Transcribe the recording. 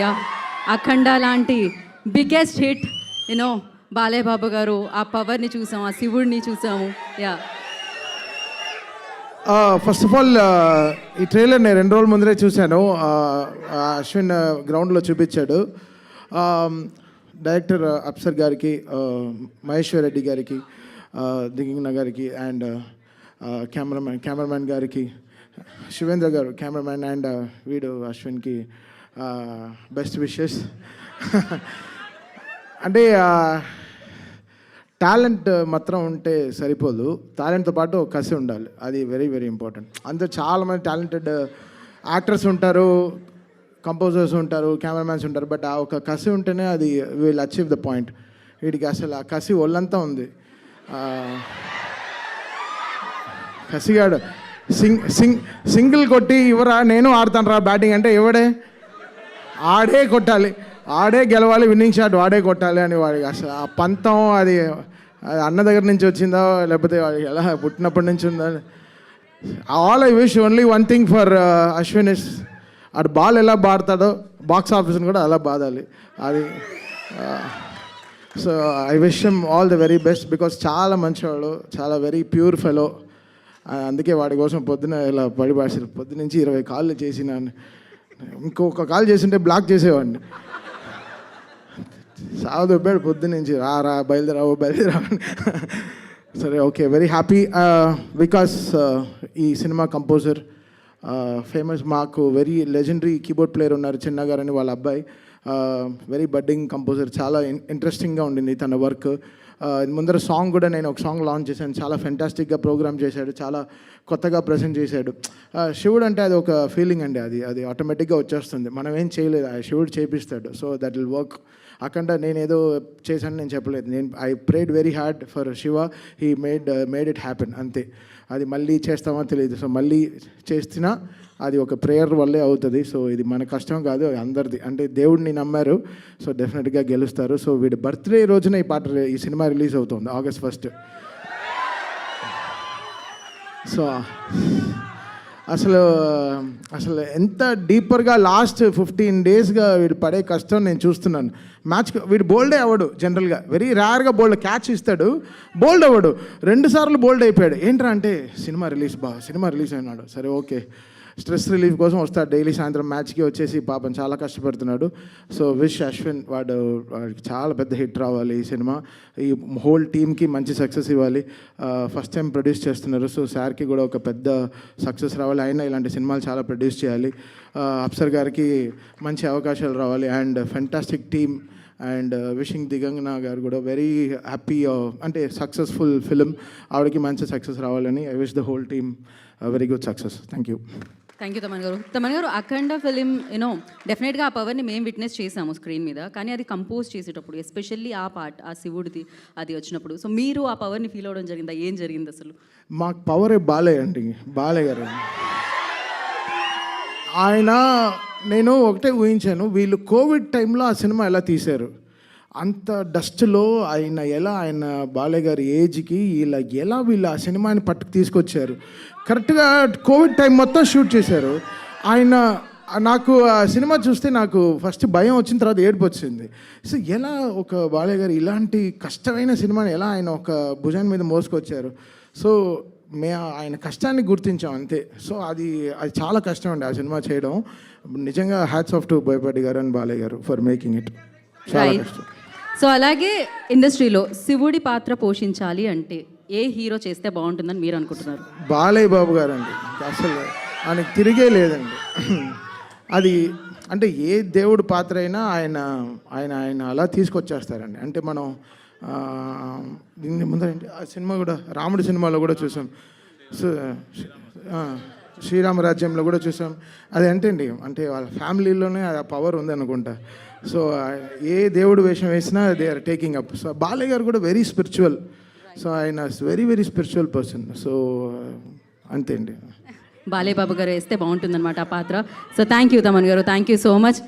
Yeah అఖండ లాంటి biggest hit you know Balayya Babu గారు ఆ పవర్ని చూసాము, ఆ శివుడిని చూసాము. యా ఫస్ట్ ఆఫ్ ఆల్ ఈ ట్రైలర్ నేను 2 రోజుల ముందరే చూశాను. అశ్విన్ గ్రౌండ్లో చూపించాడు. డైరెక్టర్ అప్సర్ గారికి, మహేశ్వర్ రెడ్డి గారికి, దిగింగ్న గారికి అండ్ కెమెరామ్యాన్ గారికి, శివేంద్ర గారు కెమెరామ్యాన్ అండ్ వీడు అశ్విన్కి బెస్ట్ విషెస్. అంటే టాలెంట్ మాత్రం ఉంటే సరిపోదు, టాలెంట్తో పాటు కసి ఉండాలి. అది వెరీ వెరీ ఇంపార్టెంట్. అంతే చాలామంది టాలెంటెడ్ యాక్టర్స్ ఉంటారు, కంపోజర్స్ ఉంటారు, కెమెరామ్యాన్స్ ఉంటారు, బట్ ఆ ఒక కసి ఉంటేనే అది విల్ అచీవ్ ద పాయింట్. వీడికి అసలు ఆ కసి ఒళ్ళంతా ఉంది. కసిగాడు సింగిల్ కొట్టి ఇవరా నేను ఆడతాను రా బ్యాటింగ్ అంటే ఎవడే ఆడే కొట్టాలి, ఆడే గెలవాలి, విన్నింగ్ షాట్ వాడే కొట్టాలి అని వాడికి అసలు ఆ పంతం అది అన్న దగ్గర నుంచి వచ్చిందో లేకపోతే వాడికి ఎలా పుట్టినప్పటి నుంచి ఉందో. All I wish only one thing for Ashwin is అటు బాల్ ఎలా బాడతాడో బాక్స్ ఆఫీస్ని కూడా అలా బాదాలి. అది so I wish him all the very best because చాలా మంచివాడు, చాలా వెరీ ప్యూర్ ఫెలో. అందుకే వాడి కోసం పొద్దున ఇలా పడిపాడారు. పొద్దునుంచి 20 కాళ్ళు చేసిన, ఇంకొక కాల్ చేసింటే బ్లాక్ చేసేవాడిని. సాగు దొబ్బాడు పొద్దునుంచి, రా బయలుదేరా. సరే ఓకే, వెరీ హ్యాపీ బికాస్ ఈ సినిమా కంపోజర్ ఫేమస్, మాకు వెరీ లెజెండరీ కీబోర్డ్ ప్లేయర్ ఉన్నారు చిన్నగారు అని, వాళ్ళ అబ్బాయి వెరీ బడ్డింగ్ కంపోజర్. చాలా ఇంట్రెస్టింగ్గా ఉండింది తన వర్క్. ముందర సాంగ్ కూడా నేను ఒక సాంగ్ లాంచ్ చేశాను, చాలా ఫెంటాస్టిక్గా ప్రోగ్రామ్ చేశాడు, చాలా కొత్తగా ప్రజెంట్ చేశాడు. శివుడు అంటే అది ఒక ఫీలింగ్ అండి, అది ఆటోమేటిక్గా వచ్చేస్తుంది, మనం ఏం చేయలేదు, ఆ శివుడు చేపిస్తాడు. So that will work. అక్కడ నేను ఏదో చేశాను నేను చెప్పలేదు, నేను I prayed very hard for Shiva, he made it happen అంతే. అది మళ్ళీ చేస్తామో తెలియదు, సో మళ్ళీ చేస్తున్నా అది ఒక ప్రేయర్ వల్లే అవుతుంది. సో ఇది మన కష్టం కాదు, అందరిది. అంటే దేవుడిని నమ్మారు, సో డెఫినెట్గా గెలుస్తారు. సో వీడి బర్త్డే రోజున ఈ సినిమా రిలీజ్ అవుతుంది August 1. సో అసలు ఎంత డీపర్గా లాస్ట్ 15 డేస్గా వీడు పడే కష్టం నేను చూస్తున్నాను. వీడు బోల్డే అవ్వడు జనరల్గా, వెరీ రేర్గా బోల్డ్ క్యాచ్ ఇస్తాడు, బోల్డ్ అవ్వడు. 2 సార్లు బోల్డ్ అయిపోయాడు. ఏంట్రా అంటే సినిమా రిలీజ్ అయినాడు. సరే ఓకే, స్ట్రెస్ రిలీఫ్ కోసం వస్తాడు డైలీ సాయంత్రం మ్యాచ్కి వచ్చేసి, పాపం చాలా కష్టపడుతున్నాడు. సో విష్ అశ్విన్, వాడికి చాలా పెద్ద హిట్ రావాలి ఈ సినిమా, ఈ హోల్ టీమ్కి మంచి సక్సెస్ ఇవ్వాలి. ఫస్ట్ టైం ప్రొడ్యూస్ చేస్తున్నారు, సో సార్కి కూడా ఒక పెద్ద సక్సెస్ రావాలి. అయినా ఇలాంటి సినిమాలు చాలా ప్రొడ్యూస్ చేయాలి. అప్సర్ గారికి మంచి అవకాశాలు రావాలి and fantastic team. And wishing Digangana గారు కూడా వెరీ హ్యాపీ, అంటే సక్సెస్ఫుల్ ఫిలిం, ఆవిడకి మంచి సక్సెస్ రావాలని I wish the whole team very good success. Thank you Thaman గారు అఖండ ఫిలిం యూనో డెఫినెట్గా ఆ పవర్ని మేము విట్నెస్ చేసాము స్క్రీన్ మీద, కానీ అది కంపోజ్ చేసేటప్పుడు ఎస్పెషల్లీ ఆ పార్ట్, ఆ శివుడిది అది వచ్చినప్పుడు, సో మీరు ఆ పవర్ని ఫీల్ అవ్వడం జరిగిందా? ఏం జరిగింది అసలు? మాకు పవరే బాలయ్య గారు. నేను ఒకటే ఊహించాను, వీళ్ళు కోవిడ్ టైంలో ఆ సినిమా ఎలా తీశారు, అంత డస్ట్లో ఆయన బాలయ్య గారి ఏజ్కి వీళ్ళు ఆ సినిమాని పట్టుకు తీసుకొచ్చారు. కరెక్ట్గా కోవిడ్ టైం మొత్తం షూట్ చేశారు. నాకు ఆ సినిమా చూస్తే నాకు ఫస్ట్ భయం వచ్చిన తర్వాత ఏడుపు వచ్చింది. సో ఎలా ఒక బాలయ్య గారు ఇలాంటి కష్టమైన సినిమాని ఎలా ఆయన ఒక భుజాన్ని మీద మోసుకొచ్చారు. సో ఆయన కష్టాన్ని గుర్తించాం అంతే. సో అది చాలా కష్టం అండి ఆ సినిమా చేయడం. నిజంగా హ్యాట్స్ ఆఫ్ టు బోయపాటి గారు అండ్ బాలయ్య గారు ఫర్ మేకింగ్ ఇట్. చాలా కష్టం. సో అలాగే ఇండస్ట్రీలో శివుడి పాత్ర పోషించాలి అంటే ఏ హీరో చేస్తే బాగుంటుందని మీరు అనుకుంటున్నారు? బాలయ్య బాబు గారు అండి, అసలు ఆయనకి తిరిగే లేదండి. అది అంటే ఏ దేవుడి పాత్ర అయినా ఆయన అలా తీసుకొచ్చేస్తారండి. అంటే మనం దీన్ని ముందరండి ఆ సినిమా కూడా రాముడి సినిమాలో కూడా చూసాం, శ్రీరామరాజ్యంలో కూడా చూసాం. అది ఏంటండి అంటే వాళ్ళ ఫ్యామిలీలోనే ఆ పవర్ ఉందనుకుంటా. సో ఏ దేవుడు వేషం వేసినా they are taking up. So Balayya గారు కూడా వెరీ స్పిరిచువల్, సో ఆయన very very spiritual person. So అంతే అండి, బాలయ్య బాబు గారు వేస్తే బాగుంటుందన్నమాట ఆ పాత్ర. సో థ్యాంక్ యూ తమన్ గారు, థ్యాంక్ యూ సో మచ్.